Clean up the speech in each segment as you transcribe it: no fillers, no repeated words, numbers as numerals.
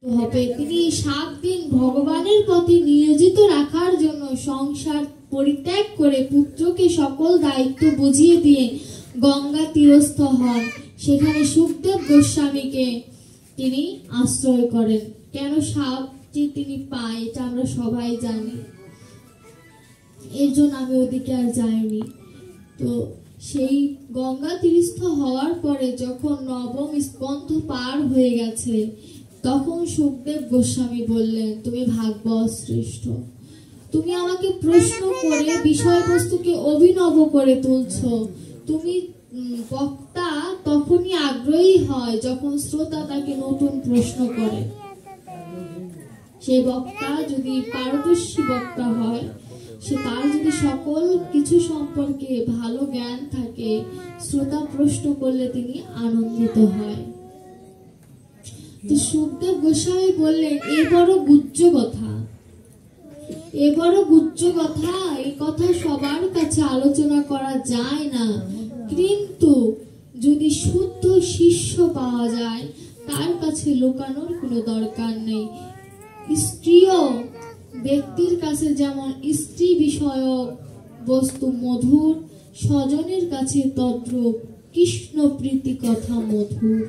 হবে। তিনি 7 দিন ভগবানের পথে নিয়োজিত রাখার জন্য সংসার পরিত্যাগ করে পুত্রকে সকল দায়িত্ব বুঝিয়ে দিয়ে গঙ্গা তীরস্থ হন। সেখানে সুখদেব গোস্বামীকে তিনি আশ্রয় করেন। কেন সাপটি তিনি পায় এটা আমরা সবাই জানি, এর জন্য আমি ওদিকে আর যাইনি। তো সেই গঙ্গা তীরস্থ হওয়ার পরে যখন নবম স্কন্ধ পার হয়ে গেছে, তখন সুখদেব গোস্বামী বললেন, তুমি ভাগবত শ্রেষ্ঠ, তুমি আমাকে প্রশ্ন করে বিষয়বস্তুকে অভিনব করে তুলছো। তুমি বক্তা তখনই আগ্রহী হয় যখন শ্রোতা তাকে নতুন প্রশ্ন করে। সেই বক্তা যদি পারদর্শী বক্তা হয়, সে তার যদি সকল কিছু সম্পর্কে ভালো জ্ঞান থাকে, শ্রোতা প্রশ্ন করলে তিনি আনন্দিত হয়। তো সুখদেব গোস্বামী বললেন, এই বড় গুজ্জ কথা, এ বড় গুজ্জ কথা, এই কথা সবার কাছে আলোচনা করা যায় না। কিন্তু যদি শুদ্ধ শিষ্য পাওয়া যায়, তার কাছে লুকানোর কোনো দরকার নেই। স্ত্রীও ব্যক্তির কাছে যেমন স্ত্রী বিষয়ক বস্তু মধুর, স্বজনের কাছে তদ্রূপ কৃষ্ণ প্রীতি কথা মধুর।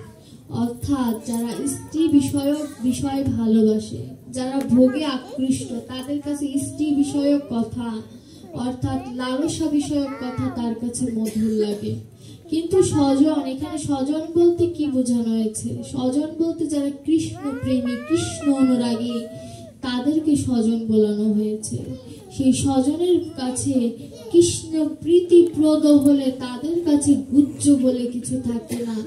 অর্থাৎ যারা স্ত্রী বিষয়ক বিষয় ভালোবাসে, যারা ভোগে আকৃষ্ট, তাদের কাছে স্ত্রী বিষয়ক কথা অর্থাৎ লালসা বিষয়ক কথা তার কাছে মধুর লাগে। কিন্তু স্বজন, এখানে স্বজন বলতে কি বোঝানো হয়েছে? স্বজন বলতে যারা কৃষ্ণ প্রেমী, কৃষ্ণ অনুরাগী, তাদেরকে স্বজন বলানো হয়েছে। সেই স্বজনের কাছে কৃষ্ণ প্রীতিপ্রদ হলে তাদের কাছে গুজ্জ বলে কিছু থাকে না,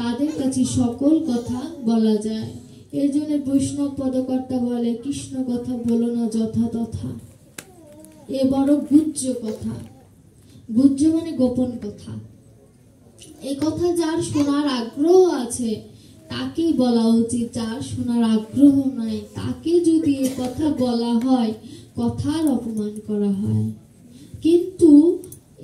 তাদের কাছে সকল কথা বলা যায়। এর জন্য বৈষ্ণব পদকর্তা বলে, কৃষ্ণ কথা বলো না যথা তথা, এ বড় গুজ্জ কথা। গুজ্জ মানে গোপন কথা। এই কথা যার শোনার আগ্রহ আছে তাকেই বলা উচিত, যার শোনার আগ্রহ নাই তাকে যদি এ কথা বলা হয়, কথার অপমান করা হয়। কিন্তু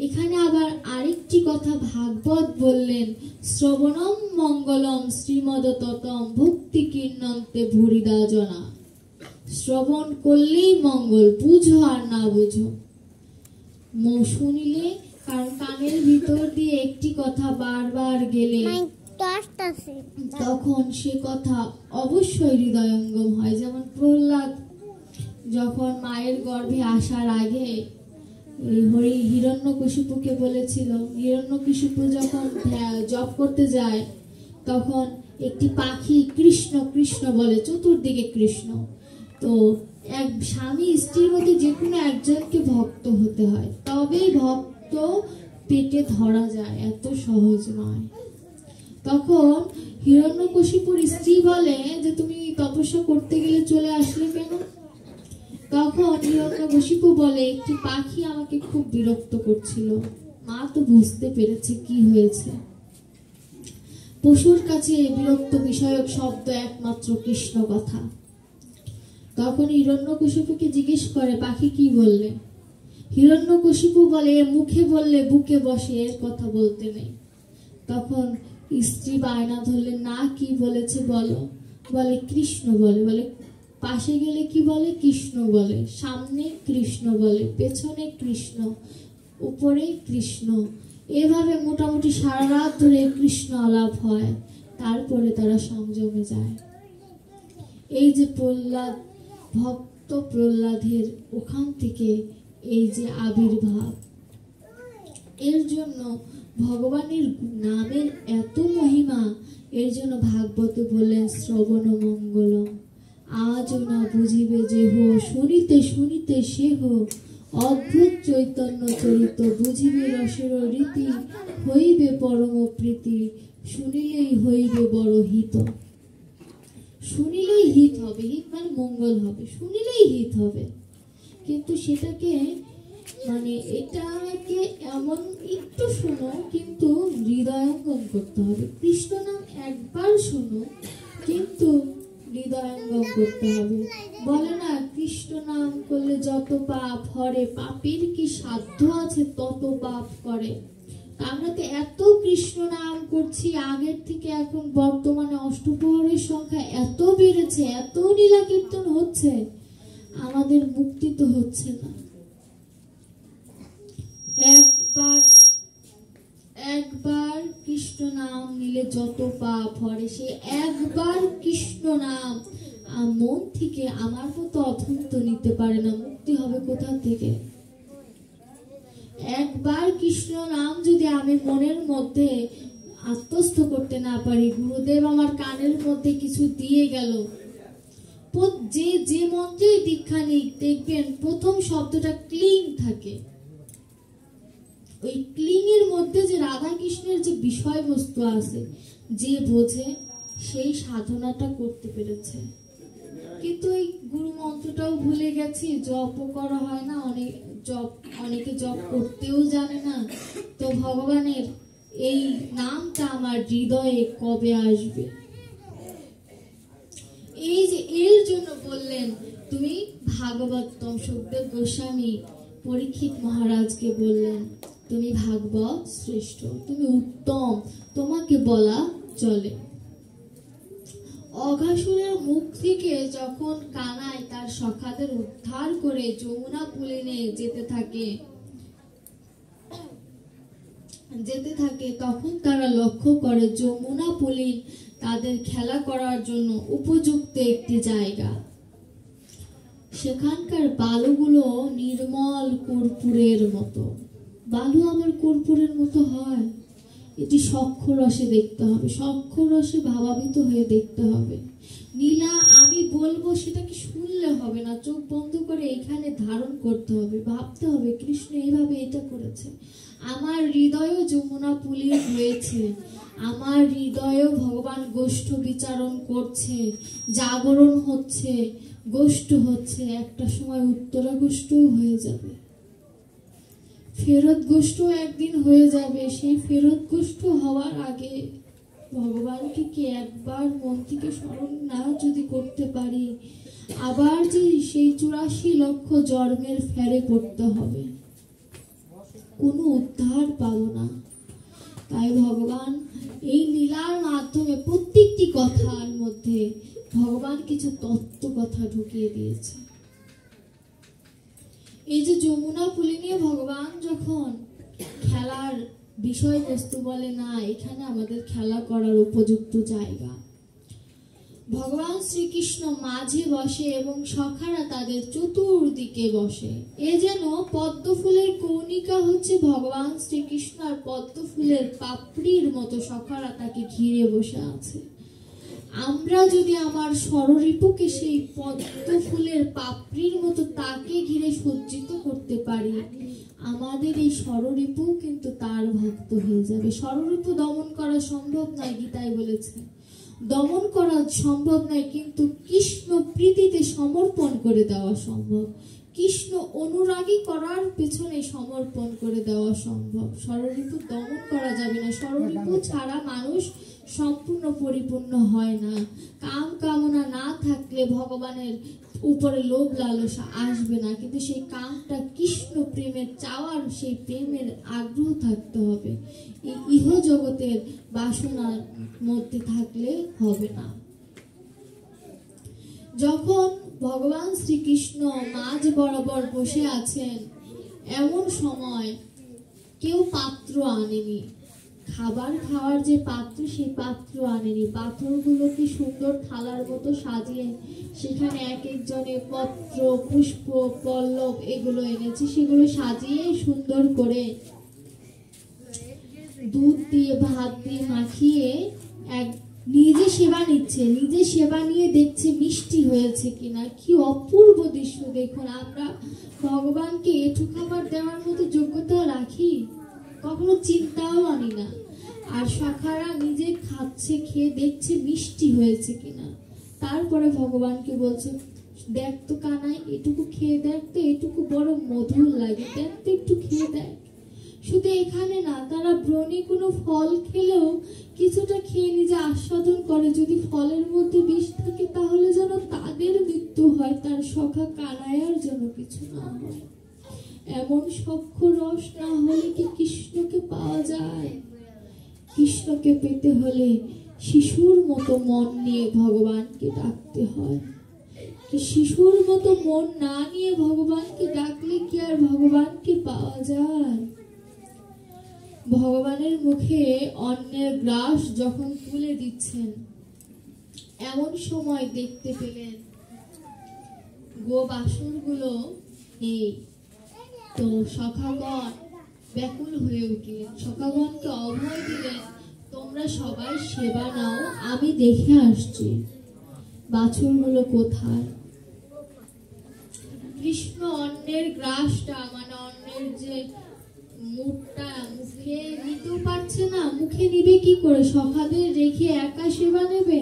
এখানে আবার আরেকটি কথা ভাগবত বললেন, শ্রবণম মঙ্গলম শ্রীমদ ততম ভক্তি কীর্ণন্তে ভরিদা জনা। শ্রবণ করলেই মঙ্গল, বুঝো আর না বুঝো। শুনিলে, কারণ কানের ভিতর দিয়ে একটি কথা বারবার গেলে তখন সে কথা অবশ্যই হৃদয়ঙ্গম হয়। যেমন প্রহ্লাদ যখন মায়ের গর্ভে আসার আগে হিরণ্যকশিপুকে বলেছিল, হিরণ্যকশিপু যখন জপ করতে যায়, তখন একটি পাখি কৃষ্ণ কৃষ্ণ বলে, চতুর্দিকে কৃষ্ণ। তো এক স্বামী স্ত্রীর মধ্যে যে কোনো একজনকে ভক্ত হতে হয়, তবেই ভক্ত পেটে ধরা যায়, এত সহজ নয়। তখন হিরণ্যকশিপুর স্ত্রী বলে যে, তুমি তপস্যা করতে গেলে চলে আসলে কেন? তখন হিরণ্যকশিপু বলে, একটি পাখি আমাকে খুব বিরক্ত করছিল। মা তো বুঝতে পেরেছে কি হয়েছে। পশুর কাছে বিরক্ত বিষয়ক শব্দ একমাত্র কৃষ্ণ কথা। তখন হিরণ্যকশিপুকে জিজ্ঞেস করে, পাখি কি বললে? হিরণ্যকশিপু বলে, মুখে বললে বুকে বসে, এর কথা বলতে নেই। তখন স্ত্রী বায়না ধরলে, না কি বলেছে বলো? বলে কৃষ্ণ বলে। বলে পাশে গেলে কি বলে? কৃষ্ণ বলে। সামনে কৃষ্ণ বলে, পেছনে কৃষ্ণ, উপরে কৃষ্ণ। এভাবে মোটামুটি সারা রাত ধরে কৃষ্ণ আলাপ হয়, তারপরে তারা সংযমে যায়। এই যে প্রহ্লাদ, ভক্ত প্রহ্লাদের ওখান থেকে এই যে আবির্ভাব, এর জন্য ভগবানের নামের এত মহিমা। এর জন্য ভাগবতে বললেন, শ্রবণ মঙ্গলম আজ না বুঝিবে যেহ, শুনিতে শুনিতে সেহ অদ্ভুত চৈতন্য চরিত, বুঝিবে রসের রীতি, হইবে পরম প্রীতি, শুনিলেই হইবে বড় হিত। শুনিলেই হিত হবে, হিত মানে মঙ্গল হবে, শুনিলেই হিত হবে। কিন্তু সেটাকে মানে এটাকে এমন একটু শোনো, কিন্তু হৃদয়ঙ্গম করতে হবে। কৃষ্ণ নাম একবার শোনো, কিন্তু হৃদয়ঙ্গম করতে হবে। বলে না, কৃষ্ণ নাম করলে যত পাপ হরে, পাপীর কি সাধ্য আছে তত পাপ করে। আমরা তো এত কৃষ্ণ নাম করছি আগের থেকে, এখন বর্তমানে অষ্টপ্রহরের সংখ্যা এত বেড়েছে, এত লীলা কীর্তন হচ্ছে, আমাদের মুক্তি তো হচ্ছে না। একবার কৃষ্ণ নাম নিলে যত পাপ হয়, সে একবার কৃষ্ণ নাম মন থেকে আমার মতো অথন্ত নিতে পারে না। মুক্তি হবে কোথা থেকে? একবার কৃষ্ণ নাম যদি আমি মনের মধ্যে আত্মস্থ করতে না পারি, গুরুদেব আমার কানের মধ্যে কিছু দিয়ে গেল, যে মন্ত্রে দীক্ষা নিক, দেখবেন প্রথম শব্দটা ক্লিং থাকে। ওই ক্লিং এর মধ্যে যে রাধা কৃষ্ণের যে বিষয়বস্তু আছে, যে বোঝে সেই সাধনাটা করতে পেরেছে। কিন্তু এই গুরু মন্ত্রটাও ভুলে গেছি, জপও করা হয় না, অনেকে জপ করতেও জানে না। তো ভগবানের এই নামটা আমার হৃদয়ে কবে আসবে? এই যে এর জন্য বললেন তুমি ভাগবতম। সুখদেব গোস্বামী পরীক্ষিত মহারাজকে বললেন তুমি ভাগবত শ্রেষ্ঠ, তুমি উত্তম, তোমাকে বলা চলে। অঘাসুরের মুখ থেকে যখন কানাই তার সখাদের উদ্ধার করে যমুনা পুলিনে যেতে থাকে, তখন তারা লক্ষ্য করে যমুনা পুলিন তাদের খেলা করার জন্য উপযুক্ত একটি জায়গা। সেখানকার বালুগুলো নির্মল কর্পূরের মতো। বালু আমার কর্পূরের মতো হয়? এটি সখ্য রসে দেখতে হবে, সখ্য রসে ভাবাবিত হয়ে দেখতে হবে। নীলা আমি বলবো সেটাকে শুনলে হবে না, চোখ বন্ধ করে এখানে ধারণ করতে হবে, ভাবতে হবে কৃষ্ণ এইভাবে এটা করেছে। আমার হৃদয়ে যমুনা পুলিন রয়েছে, আমার হৃদয়ে ভগবান গোষ্ঠ বিচারণ করছে, জাগরণ হচ্ছে, গোষ্ঠ হচ্ছে। একটা সময় উত্তরা গোষ্ঠও হয়ে যাবে, ফেরত গোষ্ঠ একদিন হয়ে যাবে। সেই ফেরত গোষ্ঠ হওয়ার আগে ভগবানকে কি একবার মন থেকে স্মরণ না যদি করতে পারি, আবার যে সেই 84 লক্ষ জন্মের ফেরে পড়তে হবে, কোনো উদ্ধার পাবো না। তাই ভগবান এই লীলার মাধ্যমে প্রত্যেকটি কথার মধ্যে ভগবান কিছু তত্ত্ব কথা ঢুকিয়ে দিয়েছে। এই যে যমুনা পুলিনে ভগবান যখন খেলার বিষয়বস্তু বলে না এখানে আমাদের খেলা করার উপযুক্ত জায়গা, ভগবান শ্রীকৃষ্ণ মাঝে বসে এবং সখারা তাদের চতুর্দিকে বসে। এ যেন পদ্ম ফুলের কৌনিকা হচ্ছে ভগবান শ্রীকৃষ্ণ, আর পদ্ম ফুলের পাপড়ির মতো সখারা তাকে ঘিরে বসে আছে। আমরা যদি আমার ষড়রিপুকে সেই পদ্ম ফুলের পাপড়ির মতো তাকে ঘিরে সজ্জিত করতে পারি, আমাদের এই ষড়রিপু কিন্তু তার ভক্ত হয়ে যাবে। ষড়রিপু দমন করা সম্ভব নয়, গীতায় বলেছে দমন করা সম্ভব নয়, কিন্তু কৃষ্ণ প্রীতিতে সমর্পণ করে দেওয়া সম্ভব। কৃষ্ণ অনুরাগী করার পেছনে সমর্পণ করে দেওয়া সম্ভব। ষড়রিপু দমন করা যাবে না। ষড়রিপু ছাড়া মানুষ সম্পূর্ণ পরিপূর্ণ হয় না। কাম কামনা না থাকলে ভগবানের উপরে লোভ লালসা আসবে না, কিন্তু সেই কামটা কৃষ্ণ প্রেমের চাওয়ার, সেই প্রেমের আগ্রহ থাকতে হবে। এই ইহ জগতের বাসনার মধ্যে থাকলে হবে না। যখন ভগবান শ্রীকৃষ্ণ মাঝ বরাবর বসে আছেন, এমন সময় কেউ পাত্র আনেনি, খাবার খাওয়ার যে পাত্র সেই পাত্র আনেনি। পাথরগুলোকে সুন্দর থালার মতো সাজিয়ে সেখানে এক একজনে পত্র, পুষ্প, পল্লব এগুলো এনেছে। সেগুলো সাজিয়ে সুন্দর করে দুধ দিয়ে ভাত দিয়ে মাখিয়ে নিজে সেবা নিচ্ছে। নিজে সেবা নিয়ে দেখছে মিষ্টি হয়েছে কিনা। কি অপূর্ব দৃশ্য দেখুন। আমরা ভগবানকে এঁঠো খাবার দেওয়ার মতো যোগ্যতা রাখি? কখনো চিন্তাও আনি না। আর সখারা নিজে খাচ্ছে, খেয়ে দেখছে মিষ্টি হয়েছে কিনা। তারপরে ভগবানকে বলছে দেখ তো কানাই, এটুকু খেয়ে দেখ তো, এটুকু বড় মধুর লাগে, দেখ তো একটু খেয়ে দেখ। শুধু এখানে না, তারা ব্রণী কোনো ফল খেলেও কিছুটা খেয়ে নিজে আস্বাদন করে। যদি ফলের মধ্যে বিষ থাকে তাহলে যেন তাদের মৃত্যু হয়, তার সখা কানাইয়ার যেন কিছু না হয়। এমন সখ্য রস না হলে কি কৃষ্ণকে পাওয়া যায়? কৃষ্ণকে পেতে হলে শিশুর মতো মন নিয়ে ভগবানকে ডাকতে হয়। কি শিশুর মতো মন না নিয়ে ভগবানকে ডাকলে কি আর ভগবানকে পাওয়া যায়? ভগবানের মুখে অন্যের গ্রাস যখন তুলে দিচ্ছেন, এমন সময় দেখতে পেলেন গোবাছুরগুলো নেই। তো সখাগণ ব্যাকুল হয়ে উঠলেন, সখাগণকে অভয় দিলেন, তোমরা সবাই সেবা নাও, আমি দেখে আসছি বাছুরগুলো কোথায়। কৃষ্ণ অন্যের গ্রাসটা মানে অন্যের যে মুখটা মুখে নিতেও পারছে না, মুখে নিবে কি করে? সখাদের রেখে একা সেবা নেবে?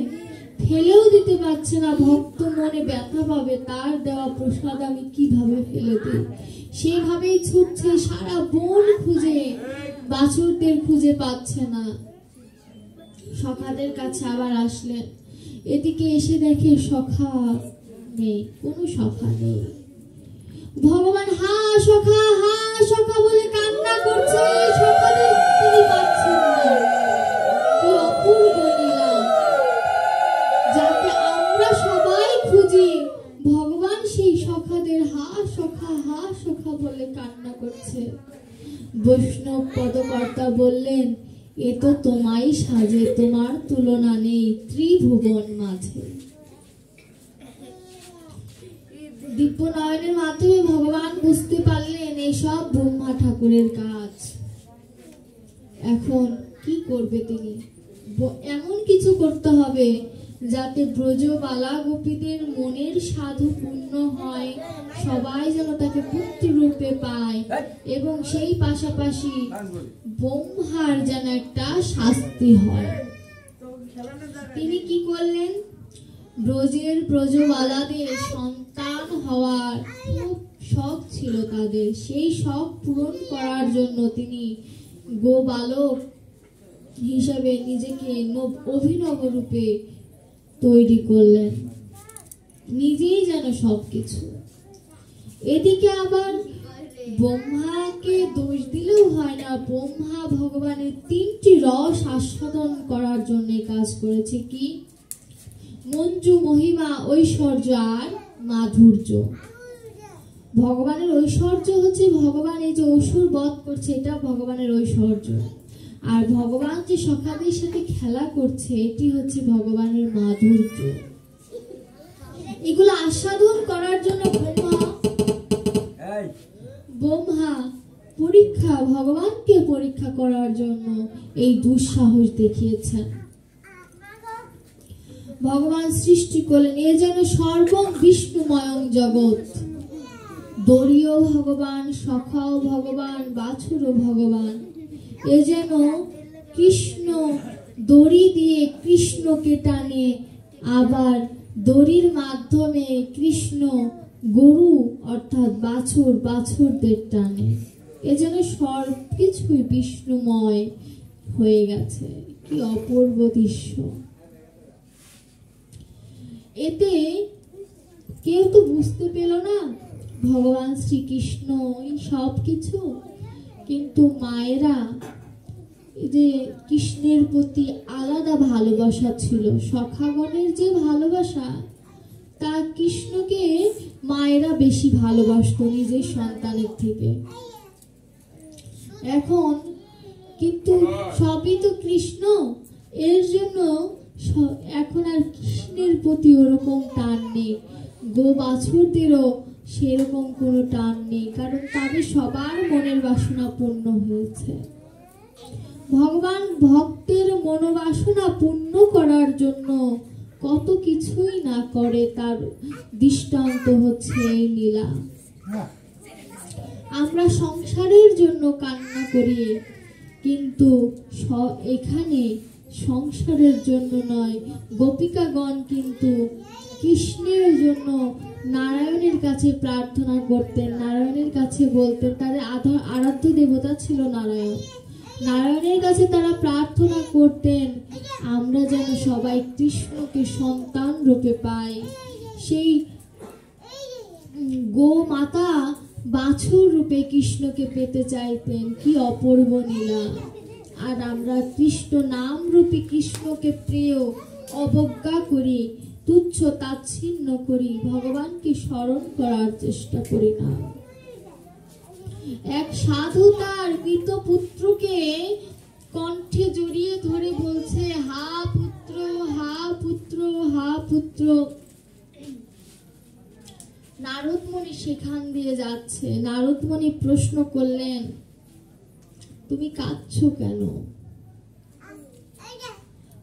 ফেলেও দিতে পারছে না, ভক্ত মনে ব্যথা পাবে, তার দেওয়া প্রসাদ আমি কিভাবে ফেলে দিই। সেভাবেই ছুটছে সারা বন খুঁজে, বাছুরদের খুঁজে পাচ্ছে না। সখাদের কাছে আবার আসলেন, এদিকে এসে দেখে সখা নেই, কোনো সখা নেই। ভগবান হা সখা বলে কান্না করছে, সখাদের তিনি পাচ্ছেন না। কি অপূর্ব লীলা, যাকে আমরা সবাই খুঁজি, ভগবান সেই সখাদের হা সখা বলে কান্না করছে। বৈষ্ণব পদকর্তা বললেন, এ তো তোমায় সাজে, তোমার তুলনা নেই ত্রিভুবন মাঝে। দিব্য নয়নের মাধ্যমে ভগবান বুঝতে পারলেন এসব ব্রহ্মা ঠাকুরের কাজ। এখন কি করবে তিনি? এমন কিছু করতে হবে যাতে ব্রজবালা গোপীদের মনের সাধু পূর্ণ হয়, সবাই যেন তাকে পুত্র রূপে পায়, এবং সেই পাশাপাশি ব্রহ্মার যেন একটা শাস্তি হয়। তিনি কি করলেন? ব্রজবালাদের সন্তান হওয়ার খুব শখ ছিল তাদের, সেই শখ পূরণ করার জন্য তিনি গোবালক হিসাবে নিজেকে অভিনব রূপে তৈরি করলেন, নিজেই যেন সবকিছু। এদিকে আবার ব্রহ্মাকে দোষ দিলেও হয় না, ব্রহ্মা ভগবানের 3টি রস আস্বাদন করার জন্য কাজ করেছে। কি? মঞ্জু, মহিমা, ঐশ্বর্য আর মাধুর্য। ভগবানের ঐশ্বর্য হচ্ছে ভগবান এই যে অসুর বধ করছে, এটা ভগবানের ঐশ্বর্য। আর ভগবান যে সখাদের সাথে খেলা করছে, এটি হচ্ছে ভগবানের মাধুর্য। এগুলো আস্বাদন করার জন্য ব্রহ্মা ভগবানকে পরীক্ষা করার জন্য এই দুঃসাহস দেখিয়েছেন। ভগবান সৃষ্টি করলেন এ যেন সর্বং বিষ্ণুময়ং জগৎ। দড়িও ভগবান, সখাও ভগবান, বাছুরও ভগবান। এ যেন কৃষ্ণ দড়ি দিয়ে কৃষ্ণকে টানে, আবার দড়ির মাধ্যমে কৃষ্ণ গরু অর্থাৎ বাছুরদের টানে। এ যেন সবকিছুই বিষ্ণুময় হয়ে গেছে। কি অপূর্ব দৃশ্য! এতে কেউ তো বুঝতে পেল না ভগবান শ্রীকৃষ্ণ সব কিছু, কিন্তু মায়েরা যে কৃষ্ণের প্রতি আলাদা ভালোবাসা ছিল, সখাগণের যে ভালোবাসা, তা কৃষ্ণকে মায়েরা বেশি ভালোবাসতো নিজের সন্তানের থেকে। এখন কিন্তু সবই তো কৃষ্ণ, এর জন্য এখন আর কৃষ্ণের প্রতি ওরকম টান নেই, গো বাছুরদেরও সেরকম কোনো টান নেই, কারণ তাদের সবার মনের বাসনা পূর্ণ হয়েছে। ভগবান ভক্তের মনোবাসনা পূর্ণ করার জন্য কত কিছুই না করে, তার দৃষ্টান্ত হচ্ছে এই লীলা। আমরা সংসারের জন্য কান্না করি, কিন্তু এখানে সংসারের জন্য নয়, গোপিকাগণ কিন্তু কৃষ্ণের জন্য নারায়ণের কাছে প্রার্থনা করতেন, নারায়ণের কাছে বলতেন, তাদের আরাধ্য দেবতা ছিল নারায়ণ। নারায়ণের কাছে তারা প্রার্থনা করতেন আমরা যেন সবাই কৃষ্ণকে সন্তান রূপে পাই। সেই গো মাতা বাছুর রূপে কৃষ্ণকে পেতে চাইতেন, কি অপূর্ব লীলা। আর আমরা কৃষ্ণ নাম রূপী কৃষ্ণকে প্রিয় অবজ্ঞা করি, তুচ্ছ তাচ্ছিন্ন করি, ভগবানকে স্মরণ করার চেষ্টা করি না। এক সাধু তার মৃত পুত্রকে কণ্ঠে জড়িয়ে ধরে বলছে, হা পুত্র, হা পুত্র, হা পুত্র। নারদ মুনি সেখান দিয়ে যাচ্ছে। নারদ মুনি প্রশ্ন করলেন, তুমি কাঁদছো কেন?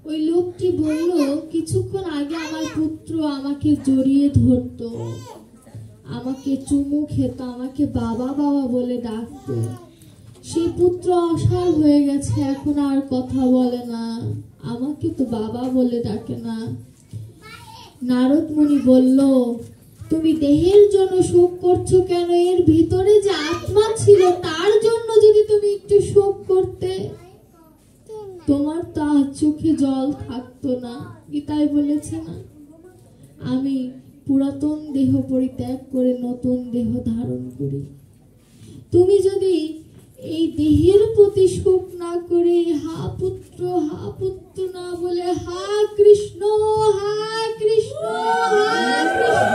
ওই লোকটি বলল, কিছুক্ষণ আগে আমার পুত্র আমাকে জড়িয়ে ধরতো, আমাকে চুমু খেত, আমাকে বাবা বাবা বলে ডাকতো। সেই পুত্র অসাড় হয়ে গেছে, এখন আর কথা বলে না, আমাকে তো বাবা বলে ডাকে না। নারদ মুনি বলল, তুমি দেহের জন্য শোক করছো কেন? এর ভিতরে যে আত্মা ছিল তার জন্য যদি তুমি একটু শোক করতে, তোমার তো আজ চোখে জল থাকতো না। গীতায় বলেছে না, আমি পুরাতন দেহ পরিত্যাগ করে নতুন দেহ ধারণ করি। তুমি যদি এই দেহের প্রতি শোক না করে হা পুত্র না বলে হা কৃষ্ণ, হা কৃষ্ণ, হা কৃষ্ণ,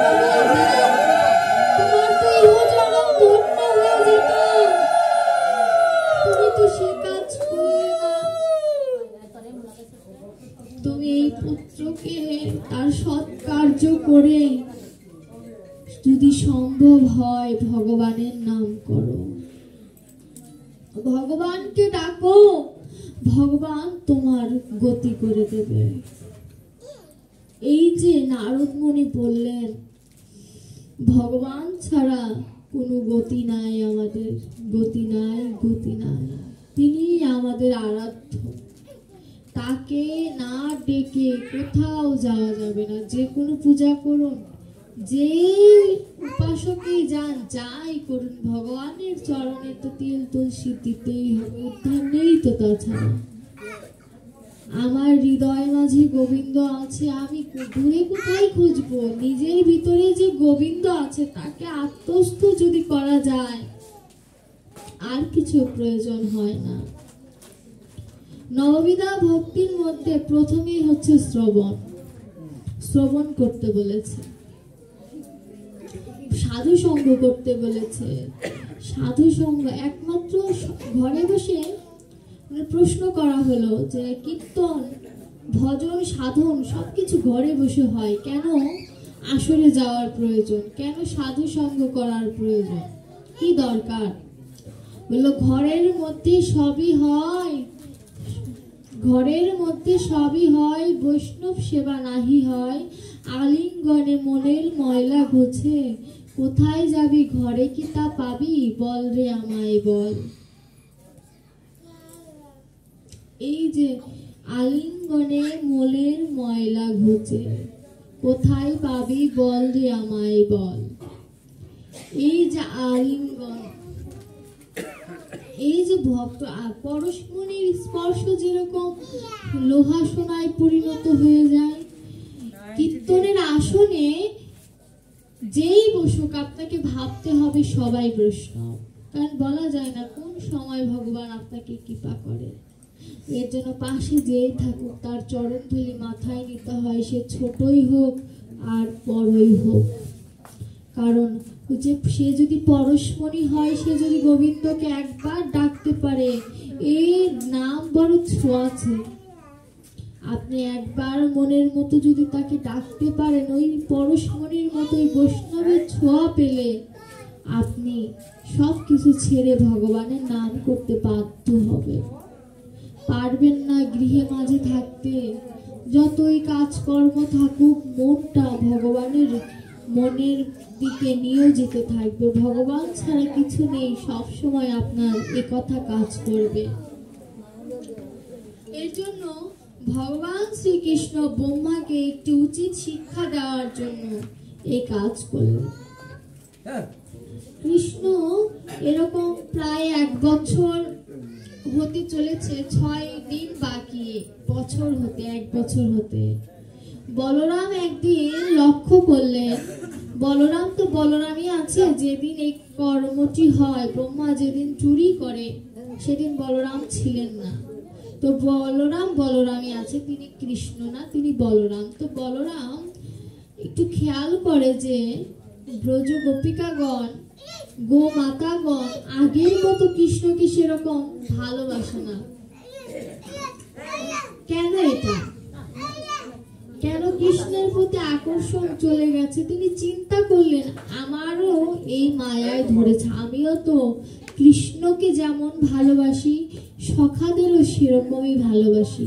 তোমার তো ইহজন্ম ধন্য হয়ে যেত। তুমি তো সে কাজ করলে না। তুমি এই পুত্রকে তার সৎ কার্য করে যদি সম্ভব হয় ভগবানের নাম করো, ভগবানকে ডাকো, ভগবান তোমার গতি করে দেবে। এই যে নারদ মুনি বললেন, ভগবান ছাড়া কোনো গতি নাই, আমাদের গতি নাই, গতি নাই। তিনি আমাদের আরাধ্য, তাকে না ডেকে কোথাও যাওয়া যাবে না। যে কোনো পূজা করুন, যে উপাসকই যান, যাই করুন, ভগবানের চরণে তো তিল তুলসী দিতেই হবে, উদ্ধার নেই তো তাছাড়া। আমার হৃদয় মাঝে গোবিন্দ আছে, আমি দূরে কোথায় খুঁজবো? নিজের ভিতরে যে গোবিন্দ আছে তাকে আত্মস্থ যদি করা যায়, আর কিছু প্রয়োজন হয় না। নববিধা ভক্তির মধ্যে প্রথমেই হচ্ছে শ্রবণ। শ্রবণ করতে বলেছে, সাধু সঙ্গ করতে বলেছে। সাধু সঙ্গ একমাত্র ঘরে বসে প্রশ্ন করা হলো যে কীর্তন, ভজন, সাধন সবকিছু ঘরে বসে হয়, কেন আসরে যাওয়ার প্রয়োজন? কেন সাধু সঙ্গ করার প্রয়োজন? কি দরকার? বললো ঘরের মধ্যে সবই হয়, ঘরের মধ্যে সবই হয়, বৈষ্ণব সেবা নাহি হয়, আলিঙ্গনে মনের ময়লা ঘোছে, কোথায় যাবি ঘরে কি তা পাবি, বল রে আমায় বল। এই যে আলিঙ্গনে মনের ময়লা ঘোছে, কোথায় পাবি বল রে আমায় বল। এই যে আলিঙ্গন, এই যে ভক্ত পরশমণির স্পর্শ যেরকম লোহা সোনায় পরিণত হয়ে যায়, কীর্তনের আসনে যেই বসুক আপনাকে ভাবতে হবে সবাই বৈষ্ণব। কারণ বলা যায় না কোন সময় ভগবান আপনাকে কৃপা করে। এর জন্য পাশে যেই থাকুক তার চরণ ধুলি মাথায় নিতে হয়, সে ছোটই হোক আর বড়ই হোক। কারণ যে সে যদি পরশমণি হয়, সে যদি গোবিন্দকে একবার ডাকতে পারে, এই নাম বড় ছোঁয়াছে। আপনি একবার মনের মতো যদি তাকে ডাকতে পারেন, ওই পরশমণির মতোই বৈষ্ণবের ছোঁয়া পেলে আপনি সবকিছু ছেড়ে ভগবানের নাম করতে বাধ্য হবে। পারবেন না গৃহে মাঝে থাকতে, যতই কাজকর্ম থাকুক, মনটা ভগবানের মনের দিকে নিয়োজিত থাকবে। ভগবান ছাড়া কিছু নেই, সব সময় আপনার এ কথা কাজ করবে। এর জন্য ভগবান শ্রীকৃষ্ণ ব্রহ্মাকে একটি উচিত শিক্ষা দেওয়ার জন্য এই কাজ করলেন। কৃষ্ণ এরকম প্রায় 1 বছর হতে চলেছে, 6 দিন বাকি বছর হতে, 1 বছর হতে। বলরাম একদিন লক্ষ্য করলেন বলরাম তো বলরামই আছে। যেদিন এই কর্মটি হয়, ব্রহ্মা যেদিন চুরি করে, সেদিন বলরাম ছিলেন না। তো বলরাম বলরামই আছে, তিনি কৃষ্ণ না, তিনি বলরাম। তো বলরাম একটু খেয়াল করে যে ব্রজ গোপিকাগণ, গোমাতাগণ আগের মতো কৃষ্ণকে সেরকম ভালোবাসে না। কেন এটা? কেন কৃষ্ণের প্রতি আকর্ষণ চলে গেছে? তিনি চিন্তা করলেন, আমারও এই মায়ায় ধরেছে, আমিও তো কৃষ্ণকে যেমন ভালোবাসি, সখাদেরও সেরকমই ভালোবাসি।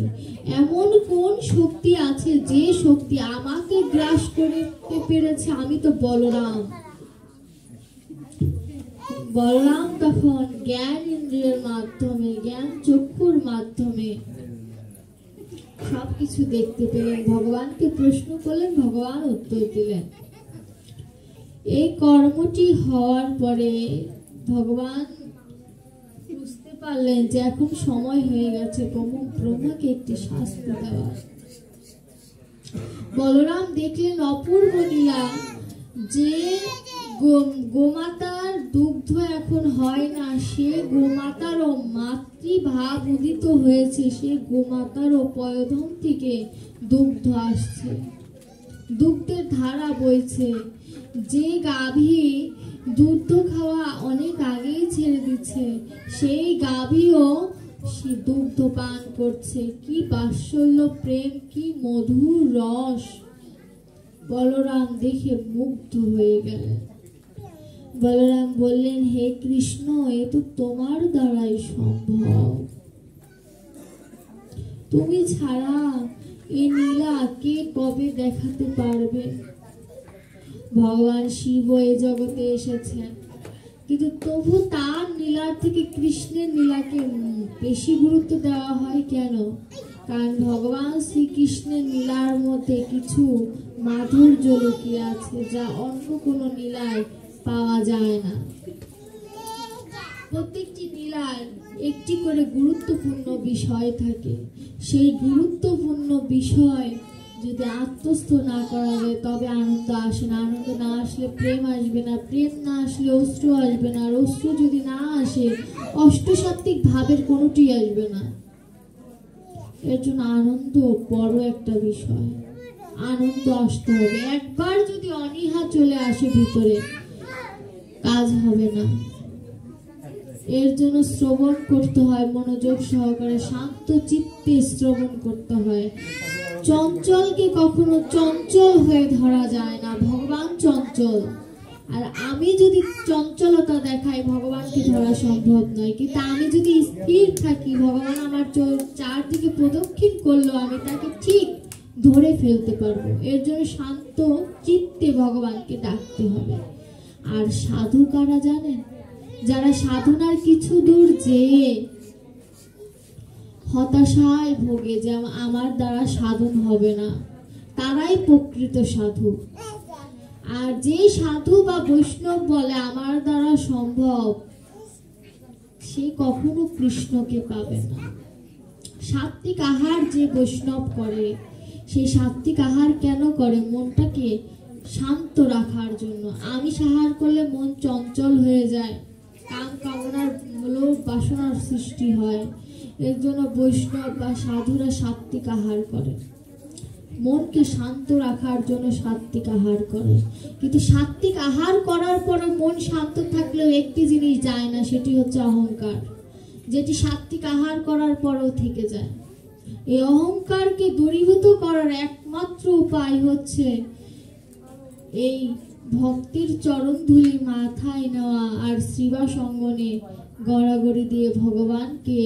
এমন কোন শক্তি আছে যে শক্তি আমাকে গ্রাস করতে পেরেছে? আমি তো বলরাম। বলরাম তখন জ্ঞান ইন্দ্রিয়ের মাধ্যমে, জ্ঞান চক্ষুর মাধ্যমে সবকিছু দেখতে পেলেন। ভগবানকে প্রশ্ন করলেন, ভগবান উত্তর দিলেন। এই কর্মটি হওয়ার পরে ভগবান বুঝতে পারলেন যে এখন সময় হয়ে গেছে ব্রহ্মাকে একটি শাস্তি দেওয়ার। বলরাম দেখলেন অপূর্ব লীলা, যে গোমাতার দুগ্ধ এখন হয় না, সে গোমাতারও মাতৃভাব উদিত হয়েছে, সে গোমাতারও পয়োধন থেকে দুগ্ধ আসছে, দুগ্ধের ধারা বইছে। যে গাভী দুধ খাওয়া অনেক আগেই ছেড়ে দিচ্ছে, সেই গাভীও সে দুগ্ধ পান করছে। কি বাৎসল্য প্রেম, কি মধুর রস! বলরাম দেখে মুগ্ধ হয়ে গেলেন। বলরাম বললেন, হে কৃষ্ণ, এ তো তোমার দ্বারাই সম্ভব। তুমি ছাড়া এই লীলা কে কবে দেখাতে পারবে? ভগবান শিব এই জগতে এসেছেন, কিন্তু তবু তার লীলার থেকে কৃষ্ণের লীলাকে বেশি গুরুত্ব দেওয়া হয় কেন? কারণ ভগবান শ্রীকৃষ্ণের লীলার মধ্যে কিছু মাধুর্য লুকিয়ে আছে, যা অন্য কোনো লীলায় পাওয়া যায় না। প্রত্যেকটি লীলার একটি করে গুরুত্বপূর্ণ বিষয় থাকে। সেই গুরুত্বপূর্ণ বিষয় যদি আত্মস্থ না করা যায় তবে আনন্দ আসে না। আনন্দ না আসলে প্রেম আসবে না, প্রেম না আসলে অশ্রু আসবে না, আর অশ্রু যদি না আসে অষ্টসাত্ত্বিক ভাবের কোনোটি আসবে না। এর জন্য আনন্দ বড় একটা বিষয়, আনন্দ আসতে হবে। একবার যদি অনীহা চলে আসে ভিতরে, কাজ হবে না। এর জন্য শ্রবণ করতে হয়, মনোযোগ সহকারে শান্ত চিত্তে শ্রবণ করতে হয়। চঞ্চলকে কখনো চঞ্চল হয়ে ধরা যায় না, ভগবান চঞ্চল। আর আমি যদি চঞ্চলতা দেখাই, ভগবানকে ধরা সম্ভব নয়। কিন্তু আমি যদি স্থির থাকি, ভগবান আমার চারদিকে প্রদক্ষিণ করলো, আমি তাকে ঠিক ধরে ফেলতে পারবো। এর জন্য শান্ত চিত্তে ভগবানকে ডাকতে হবে। আর সাধু কারা জানেন? যারা সাধনার কিছু দূর যেয়ে হতাশায় ভোগে যে আমার দ্বারা সাধন হবে না, তারাই প্রকৃত সাধু। আর যে সাধু বা বৈষ্ণব বলে আমার দ্বারা সম্ভব, সে কখনো কৃষ্ণকে পাবে না। সাত্ত্বিক আহার যে বৈষ্ণব করে, সেই সাত্ত্বিক আহার কেন করে? মনটাকে শান্ত রাখার জন্য। আমিষ আহার করলে মন চঞ্চল হয়ে যায়, কাম কামনার লোভ বাসনার সৃষ্টি হয়। এর জন্য বৈষ্ণব বা সাধুরা সাত্ত্বিক আহার করে, মনকে শান্ত রাখার জন্য সাত্ত্বিক আহার করে। কিন্তু সাত্ত্বিক আহার করার পরে মন শান্ত থাকলেও একটি জিনিস যায় না, সেটি হচ্ছে অহংকার, যেটি সাত্ত্বিক আহার করার পরেও থেকে যায়। এই অহংকারকে দূরীভূত করার একমাত্র উপায় হচ্ছে এই ভক্তির চরণ ধুলি মাথায় নেওয়া আর সেবা সঙ্গনে গড়াগড়ি দিয়ে ভগবানকে,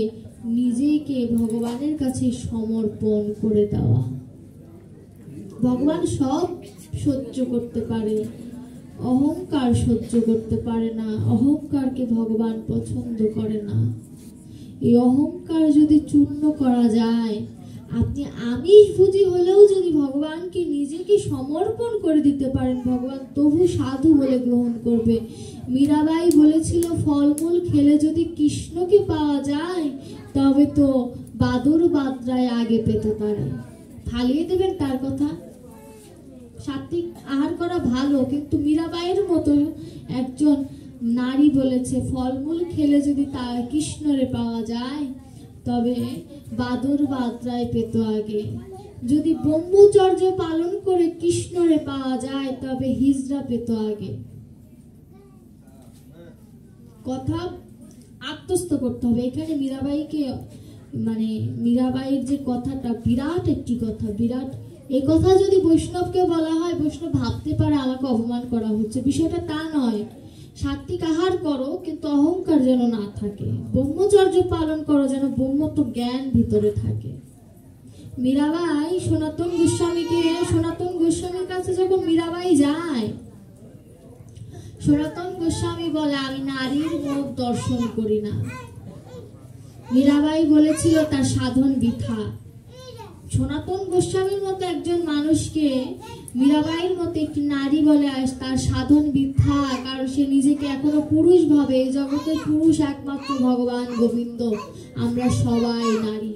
নিজেকে ভগবানের কাছে সমর্পণ করে দেওয়া। ভগবান সব সহ্য করতে পারে, অহংকার সহ্য করতে পারে না। অহংকারকে ভগবান পছন্দ করে না। এই অহংকার যদি চূর্ণ করা যায়, আপনি আমিষভোজী হলেও যদি ভগবানকে নিজেকে সমর্পণ করে দিতে পারেন, ভগবান তবু সাধু বলে গ্রহণ করবে। মীরাবাই বলেছিল, ফলমূল খেলে যদি কৃষ্ণকে পাওয়া যায় তবে তো বাদুর বাদরায় আগে পেতে পারে। ফালিয়ে দেবেন তার কথা? সাত্বিক আহার করা ভালো, কিন্তু মীরাবাইয়ের মতো একজন নারী বলেছে ফলমূল খেলে যদি তা কৃষ্ণরে পাওয়া যায় তবে বাদর বাদ্রায় পেত আগে, যদি ব্রহ্মচর্য পালন করে কৃষ্ণরে পাওয়া যায় তবে হিজড়া পেত আগে। কথা আত্মস্থ করতে হবে। এখানে মীরাবাইকে মানে মীরাবাইয়ের যে কথাটা বিরাট একটি কথা, বিরাট। এই কথা যদি বৈষ্ণবকে বলা হয়, বৈষ্ণব ভাবতে পারে আমাকে অপমান করা হচ্ছে। বিষয়টা তা নয়। সাত্বিক আহার করো কিন্তু অহংকার যেন না থাকে, ব্রহ্মচর্য পালন করো যেন ব্রহ্মত্ব জ্ঞান ভিতরে থাকে। মীরাবাই সনাতন গোস্বামীর কাছে যখন মীরাবাই যায়, সনাতন গোস্বামী বলে আমি নারীর মুখ দর্শন করি না। মীরাবাই বলেছিল তার সাধন বৃথা। সনাতন গোস্বামীর মতো একজন মানুষকে মীরাবাইয়ের মতো একটি নারী বলে তার সাধন বৃথা, কারণ সে নিজেকে এখনো পুরুষ ভাবে। এই জগতের পুরুষ একমাত্র ভগবান গোবিন্দ, আমরা সবাই নারী।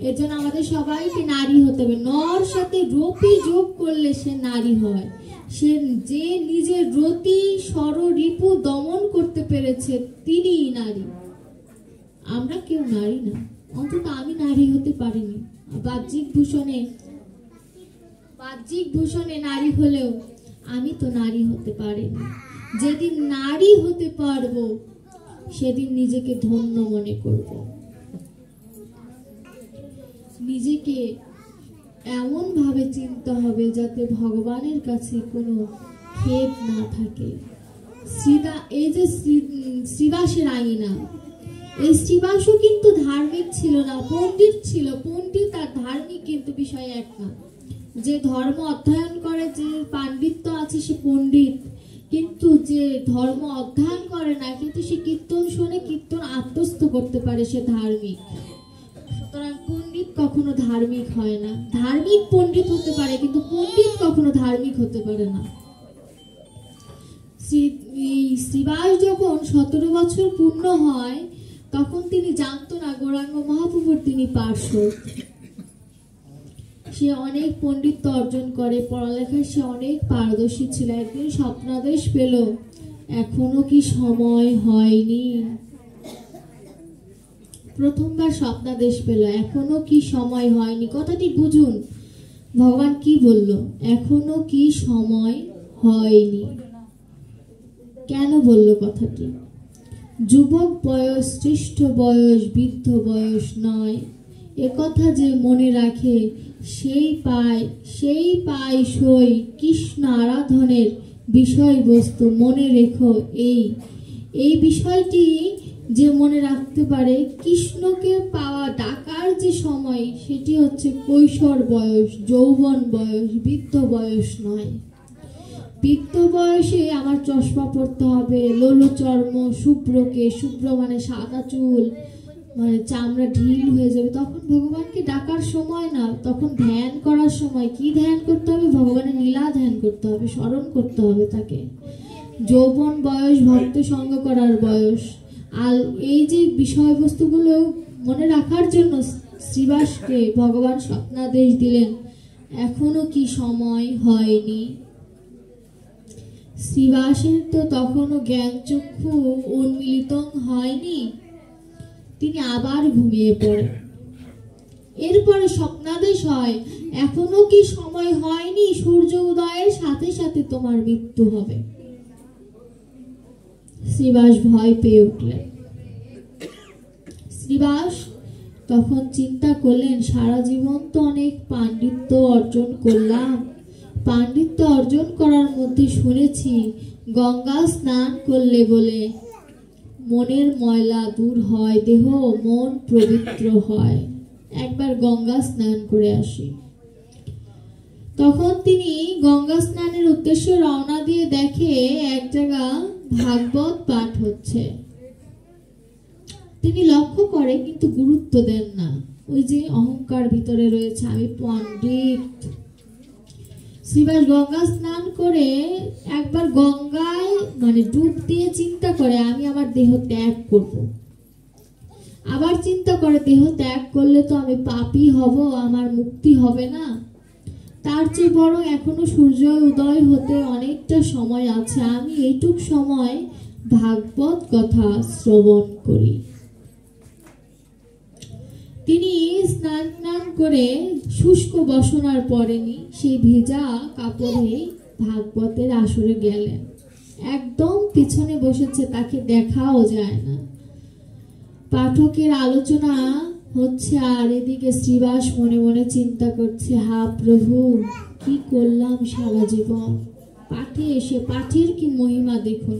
এর জন্য আমাদের সবাইকে নারী হতে হবে। নর সাথে রতি যোগ করলে সে নারী হয়। সে যে নিজের রতি ষড়রিপু দমন করতে পেরেছে তিনিই নারী। আমরা কেউ নারী না, অন্তত আমি নারী হতে পারিনি। বাহ্যিক ভূষণে নারী হলেও আমি তো নারী হতে পারিনি। যেদিন নারী হতে পারবো সেদিন নিজেকে ধন্য মনে করব। নিজেকে এমন ভাবে চিনতে হবে যাতে ভগবানের কাছে কোনো খেদ না থাকে। এই যে শ্রীবাসের আইনা, এই শ্রীবাসও কিন্তু ধার্মিক ছিল না, পণ্ডিত ছিল। পণ্ডিত আর ধার্মিক কিন্তু বিষয় এক না। যে ধর্ম অধ্যয়ন করে, যে পাণ্ডিত্য আছে সে পণ্ডিত, কিন্তু যে ধর্ম অধ্যয়ন করে না কিন্তু সে কীর্তন শুনে কীর্তন আত্মস্থ করতে পারে, সে ধার্মিক। সুতরাং পণ্ডিত কখনো ধার্মিক হয় না। ধার্মিক পণ্ডিত হতে পারে কিন্তু পণ্ডিত কখনো ধার্মিক হতে পারে না। শ্রীবাস যখন 17 বছর পূর্ণ হয় তখন তিনি জানতো না গৌরাঙ্গ মহাপ্রভুর তিনি পার্শ্বদ। সে অনেক পণ্ডিত্য অর্জন করে, পড়ালেখায় সে অনেক পারদর্শী ছিল। একদিন স্বপ্নাদেশ পেল, এখনো কি সময় হয়নি? প্রথমবার স্বপ্নাদেশ পেল, এখনো কি সময় হয়নি। কথাটি বুঝুন, ভগবান কি বলল? এখনো কি সময় হয়নি। কেন বলল কথাটি? যুবক বয়স, শ্রেষ্ঠ বয়স, বৃদ্ধ বয়স নয়। একথা যে মনে রাখে সেই পায় সই কৃষ্ণ আরাধনের বিষয়বস্তু। মনে রেখো এই বিষয়টি যে মনে রাখতে পারে, কৃষ্ণকে পাওয়া ডাকার যে সময় সেটি হচ্ছে কৈশোর বয়স, যৌবন বয়স, বৃদ্ধ বয়স নয়। বৃদ্ধ বয়সে আমার চশমা পরতে হবে, লোলচর্ম, শুভ্র মানে সাদা চুল, মানে চামড়া ঢিল হয়ে যাবে, তখন ভগবানকে ডাকার সময় না। তখন ধ্যান করার সময়। কি ধ্যান করতে হবে? ভগবানের লীলা ধ্যান করতে হবে, স্মরণ করতে হবে তাকে। যৌবন বয়স ভক্ত সঙ্গ করার বয়স। আর এই যে বিষয়বস্তুগুলো মনে রাখার জন্য শ্রীবাসকে ভগবান স্বপ্নাদেশ দিলেন, এখনো কি সময় হয়নি। শ্রীবাসের তো তখনও জ্ঞান চক্ষু উন্মিলিত হয়নি। তিনি আবার ঘুমিয়ে পড়েন। এরপরে স্বপ্নাদেশ হয়, এখনো কি সময় হয়নি, সূর্য উদয়ের সাথে সাথে তোমার মৃত্যু হবে। শ্রীবাস ভয় পেয়ে উঠলেন। শ্রীবাস তখন চিন্তা করলেন, সারা জীবন তো অনেক পাণ্ডিত্য অর্জন করলাম। পাণ্ডিত্য অর্জন করার মধ্যে শুনেছি গঙ্গা স্নান করলে বলে মনের ময়লা দূর হয়, দেহ মন পবিত্র হয়। একবার গঙ্গা স্নান করে আসি। তখন তিনি গঙ্গা স্নানের উদ্দেশ্যে রওনা দিয়ে দেখে এক জায়গা ভাগবত পাঠ হচ্ছে। তিনি লক্ষ্য করে কিন্তু গুরুত্ব দেন না। ওই যে অহংকার ভিতরে রয়েছে, আমি পণ্ডিত। শ্রীবাস গঙ্গা স্নান করে একবার গঙ্গায় মানে ডুব দিয়ে চিন্তা করে আমি আমার দেহ ত্যাগ করব। আবার চিন্তা করে দেহ ত্যাগ করলে তো আমি পাপী হব, আমার মুক্তি হবে না। তার চেয়ে বরং এখনো সূর্য উদয় হতে অনেকটা সময় আছে, আমি এইটুক সময় ভাগবত কথা শ্রবণ করি। তিনি স্নান করে শুষ্ক বসনার পরেনি, সেই ভেজা কাপড়ে ভাগবতের আসরে গেলেন। একদম পিছনে বসেছে, তাকে দেখাও যায় না। পাঠকের আলোচনা হচ্ছে আর এদিকে শ্রীবাস মনে মনে চিন্তা করছে, হা প্রভু, কি করলাম সারা জীবন। পাঠে এসে পাঠের কি মহিমা দেখুন।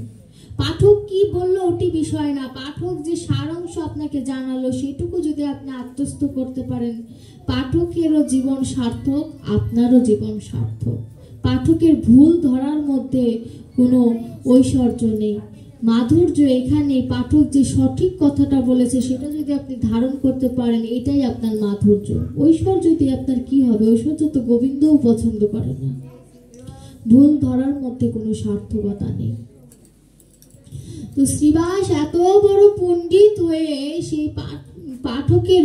পাঠক কি বললো ওটি বিষয় না, পাঠক যে সারাংশ আপনাকে জানালো সেটুকু যদি আপনি আত্মস্থ করতে পারেন, পাঠকেরও জীবন সার্থক, আপনারও জীবন সার্থক। পাঠকের ভুল ধরার মধ্যে কোনো ঐশ্বর্য নেই, মাধুর্য এখানে। পাঠক যে সঠিক কথাটা বলেছে সেটা যদি আপনি ধারণ করতে পারেন, এটাই আপনার মাধুর্য। ঐশ্বর্য দিয়ে আপনার কি হবে? ঐশ্বর্য তো গোবিন্দও পছন্দ করে না। ভুল ধরার মধ্যে কোনো সার্থকতা নেই। তো শ্রীবাস এত বড় পণ্ডিত হয়ে সেই পাঠকের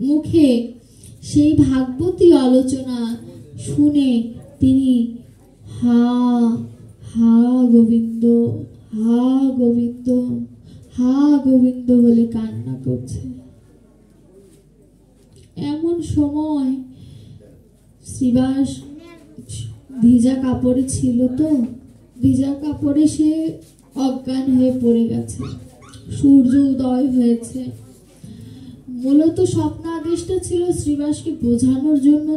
মুখে সেই ভাগবতী আলোচনা শুনে তিনি হা হা গোবিন্দ, হা গোবিন্দ, হা গোবিন্দ বলে কান্না করছে। এমন সময় শ্রীবাস ভিজা কাপড়ে ছিল, তো ভিজা কাপড়ে সে অজ্ঞান হয়ে পড়ে গেছে। সূর্য উদয় হয়েছে। মূলত স্বপ্নাদেশটা ছিল শ্রীবাসকে বোঝানোর জন্য।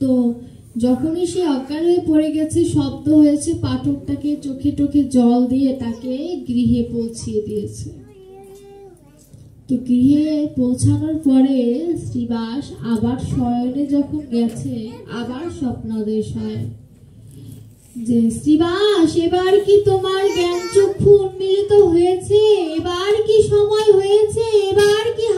তো যখনই সে অজ্ঞান হয়ে পড়ে গেছে, শব্দ হয়েছে, পাঠকটাকে চোখে টোখে জল দিয়ে তাকে গৃহে পৌঁছিয়ে দিয়েছে। তো গৃহে পৌঁছানোর পরে শ্রীবাস আবার শয়নে যখন গেছে, আবার স্বপ্নাদেশ হয় যে শ্রীবাস, এবার কি তোমার জ্ঞান চক্ষু উন্মিলিত হয়েছে? এবার কি সময় হয়েছে? এবার কি